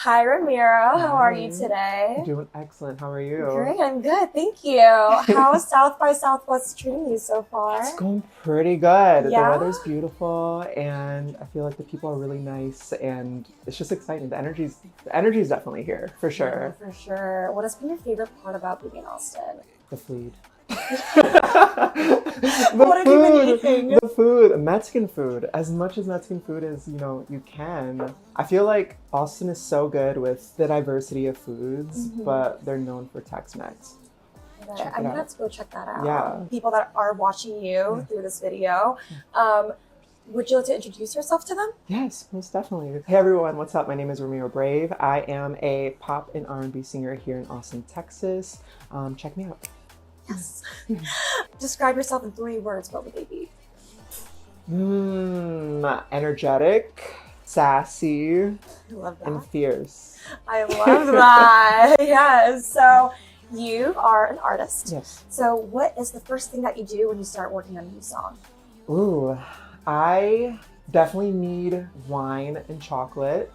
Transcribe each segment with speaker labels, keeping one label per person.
Speaker 1: Hi, Ramiro. How are you
Speaker 2: Hi.
Speaker 1: today?
Speaker 2: I'm doing excellent. How are you?
Speaker 1: Great, I'm good. Thank you. How's South by Southwest treating you so far?
Speaker 2: It's going pretty good.
Speaker 1: Yeah?
Speaker 2: The weather's beautiful, and I feel like the people are really nice, and it's just exciting. The energy's definitely here for sure.
Speaker 1: Yeah, for sure. What has been your favorite part about living in Austin?
Speaker 2: The food.
Speaker 1: What have you been eating?
Speaker 2: The food, Mexican food. As much as Mexican food as you can. I feel like Austin is so good with the diversity of foods, but they're known for Tex-Mex.
Speaker 1: I'm gonna have to go check that out.
Speaker 2: Yeah.
Speaker 1: People that are watching you through this video, would you like to introduce yourself to them?
Speaker 2: Yes, most definitely. Hey everyone, what's up? My name is Ramiro Brave. I am a pop and R&B singer here in Austin, Texas. Check me out.
Speaker 1: Yes. Describe yourself in 3 words. What would they be?
Speaker 2: Energetic, sassy,
Speaker 1: I love that.
Speaker 2: and fierce.
Speaker 1: I love that. Yes. So you are an artist.
Speaker 2: Yes.
Speaker 1: So what is the first thing that you do when you start working on a new song?
Speaker 2: Ooh, I definitely need wine and chocolate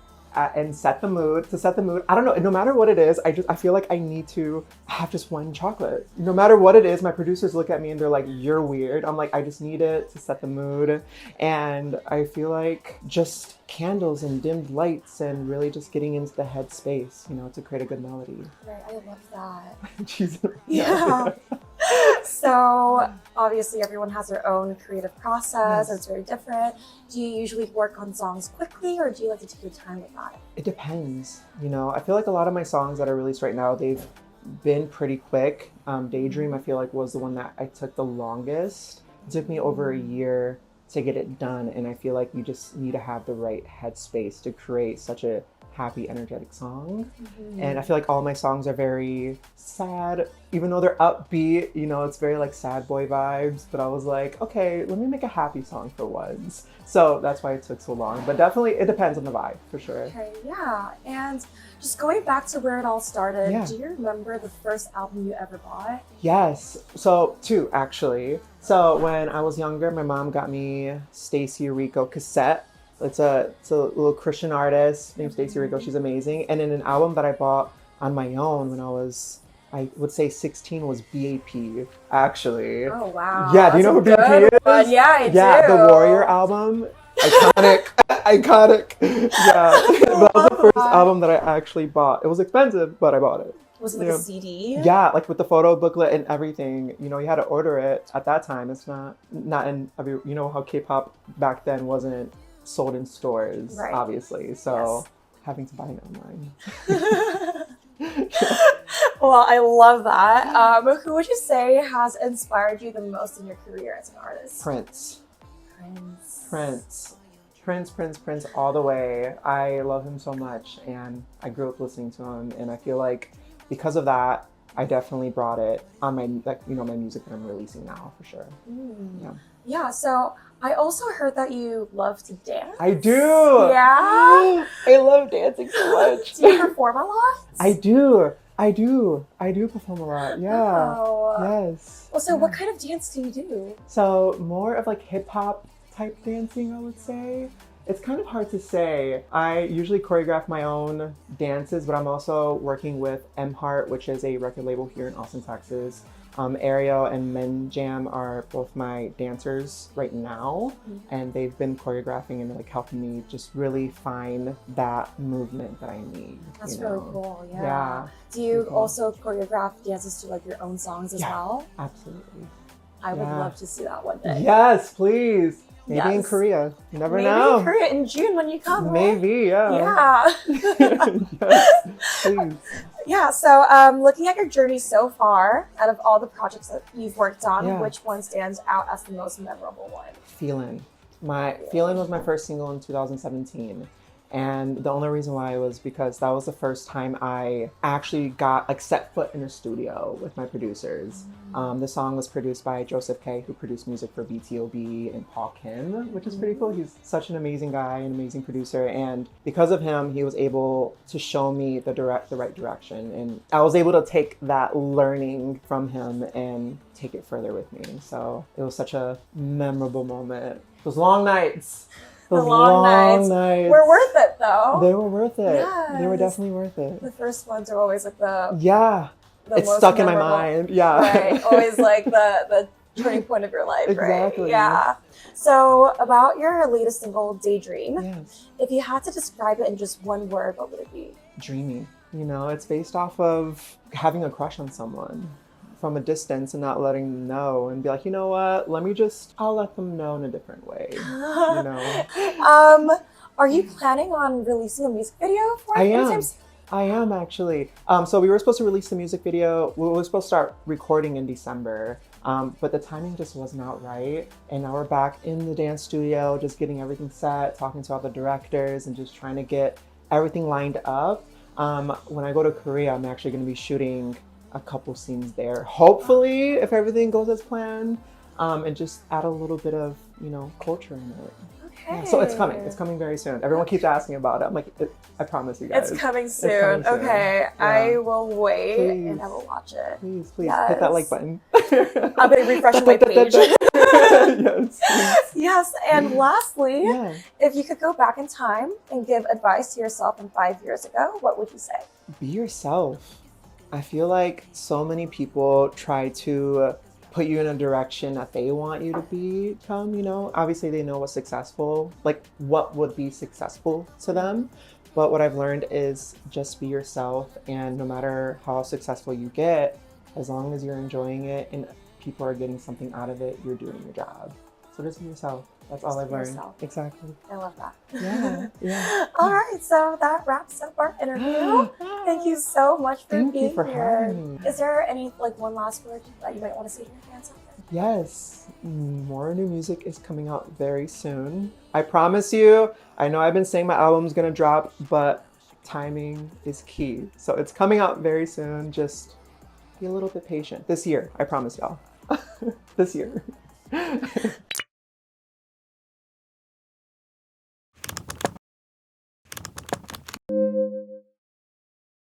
Speaker 2: and set the mood. To set the mood, I don't know, no matter what it is, I feel like I need to have just wine and chocolate. No matter what it is, my producers look at me and they're like, you're weird. I'm like, I just need it to set the mood. And I feel like just candles and dimmed lights and really just getting into the headspace, to create a good melody.
Speaker 1: Right, I love that.
Speaker 2: Jeez.
Speaker 1: Yeah. So obviously everyone has their own creative process.
Speaker 2: Yes.
Speaker 1: It's very different. Do you usually work on songs quickly or do you like to take your time with that?
Speaker 2: It depends. I feel like a lot of my songs that are released right now, they've been pretty quick. Daydream, I feel like, was the one that I took the longest. It took me over a year to get it done, and I feel like you just need to have the right headspace to create such a happy, energetic song. And I feel like all my songs are very sad, even though they're upbeat, it's very like sad boy vibes, but I was like, okay, let me make a happy song for once. So that's why it took so long, but definitely it depends on the vibe for sure.
Speaker 1: Okay, yeah. And just going back to where it all started,
Speaker 2: Yeah.
Speaker 1: do you remember the first album you ever bought?
Speaker 2: Yes, so 2 actually. So when I was younger, my mom got me Stacey Rico cassette. It's a little Christian artist named Stacey Rico. She's amazing. And then an album that I bought on my own when I would say 16 was BAP, actually.
Speaker 1: Oh, wow.
Speaker 2: Yeah, do you know who BAP is?
Speaker 1: One. Yeah, I do.
Speaker 2: Yeah, the Warrior album. Iconic. Iconic. Yeah. That was the first album that I actually bought. It was expensive, but I bought it.
Speaker 1: Was it like a CD?
Speaker 2: Yeah, like with the photo booklet and everything. You had to order it at that time. It's not in every, how K-pop back then wasn't sold in stores,
Speaker 1: right.
Speaker 2: Obviously. So having to buy it online.
Speaker 1: Well, I love that. Who would you say has inspired you the most in your career as an artist?
Speaker 2: Prince all the way. I love him so much, and I grew up listening to him, and I feel like because of that, I definitely brought it on my my music that I'm releasing now for sure.
Speaker 1: Yeah, so I also heard that you love to dance.
Speaker 2: I do.
Speaker 1: Yeah?
Speaker 2: I love dancing so much.
Speaker 1: Do you perform a lot?
Speaker 2: I do perform a lot. Yeah.
Speaker 1: Oh.
Speaker 2: Yes.
Speaker 1: Well, so what kind of dance do you do?
Speaker 2: So more of like hip hop type dancing, I would say. It's kind of hard to say. I usually choreograph my own dances, but I'm also working with M Heart, which is a record label here in Austin, Texas. Ariel and Men Jam are both my dancers right now, and they've been choreographing and like helping me just really find that movement that I need.
Speaker 1: That's really cool. Yeah.
Speaker 2: Yeah.
Speaker 1: Do you
Speaker 2: Cool.
Speaker 1: also choreograph dances to like your own songs as well?
Speaker 2: Absolutely.
Speaker 1: I would love to see that one day.
Speaker 2: Yes, please. Maybe in
Speaker 1: Yes.
Speaker 2: Korea. You never
Speaker 1: Maybe
Speaker 2: know.
Speaker 1: in Korea in June when you come. right?
Speaker 2: Maybe, yeah.
Speaker 1: Yeah.
Speaker 2: Yes, please.
Speaker 1: Yeah, so looking at your journey so far, out of all the projects that you've worked on,
Speaker 2: Yeah.
Speaker 1: which one stands out as the most memorable one?
Speaker 2: Feeling. Feeling was my first single in 2017. And the only reason why was because that was the first time I actually got set foot in a studio with my producers. The song was produced by Joseph K, who produced music for BTOB and Paul Kim, which is pretty cool. He's such an amazing guy, an amazing producer. And because of him, he was able to show me the right direction. And I was able to take that learning from him and take it further with me. So it was such a memorable moment. Those long nights. Those
Speaker 1: long nights.
Speaker 2: nights
Speaker 1: We're worth it though.
Speaker 2: They were worth it. They were
Speaker 1: Yes.
Speaker 2: definitely worth it.
Speaker 1: The first ones are always like the
Speaker 2: It's
Speaker 1: most
Speaker 2: stuck in my
Speaker 1: memorable.
Speaker 2: mind. Yeah.
Speaker 1: Right. Always like the turning point of your life,
Speaker 2: Exactly.
Speaker 1: right? Yeah. So about your latest single, Daydream,
Speaker 2: Yes.
Speaker 1: if you had to describe it in just one word, what would it be?
Speaker 2: Dreamy. You know, it's based off of having a crush on someone from a distance and not letting them know and be like, you know what, I'll let them know in a different way. You know?
Speaker 1: Are you planning on releasing a music video for it?
Speaker 2: I am.
Speaker 1: anytime soon?
Speaker 2: I am actually. So we were supposed to release the music video. We were supposed to start recording in December, but the timing just was not right. And now we're back in the dance studio, just getting everything set, talking to all the directors and just trying to get everything lined up. When I go to Korea, I'm actually going to be shooting a couple scenes there. Hopefully, if everything goes as planned, and just add a little bit of, you know, culture in it.
Speaker 1: Okay.
Speaker 2: Yeah, so it's coming. It's coming very soon. Everyone keeps asking about it. I'm like, I promise you guys.
Speaker 1: It's coming soon.
Speaker 2: coming soon.
Speaker 1: Okay.
Speaker 2: Yeah.
Speaker 1: I will wait
Speaker 2: Please.
Speaker 1: and I will watch it.
Speaker 2: Please hit
Speaker 1: Yes.
Speaker 2: that like button.
Speaker 1: I'm going to refresh my page.
Speaker 2: Yes.
Speaker 1: Yes. And lastly,
Speaker 2: Yeah.
Speaker 1: if you could go back in time and give advice to yourself from 5 years ago, what would you say?
Speaker 2: Be yourself. I feel like so many people try to put you in a direction that they want you to become, you know? Obviously they know what's successful, like what would be successful to them. But what I've learned is just be yourself, and no matter how successful you get, as long as you're enjoying it and people are getting something out of it, you're doing your job. So just be yourself. That's all
Speaker 1: Just
Speaker 2: I've
Speaker 1: be
Speaker 2: learned.
Speaker 1: yourself.
Speaker 2: Exactly.
Speaker 1: I love that.
Speaker 2: Yeah. Yeah.
Speaker 1: All right, so that wraps up our interview. Thank you so much for
Speaker 2: Thank
Speaker 1: being
Speaker 2: you for
Speaker 1: here.
Speaker 2: having me.
Speaker 1: Is there any one last word that you might want to say to your fans out there?
Speaker 2: Yes, more new music is coming out very soon. I promise you. I know I've been saying my album's gonna drop, but timing is key. So it's coming out very soon. Just be a little bit patient. This year, I promise y'all. This year.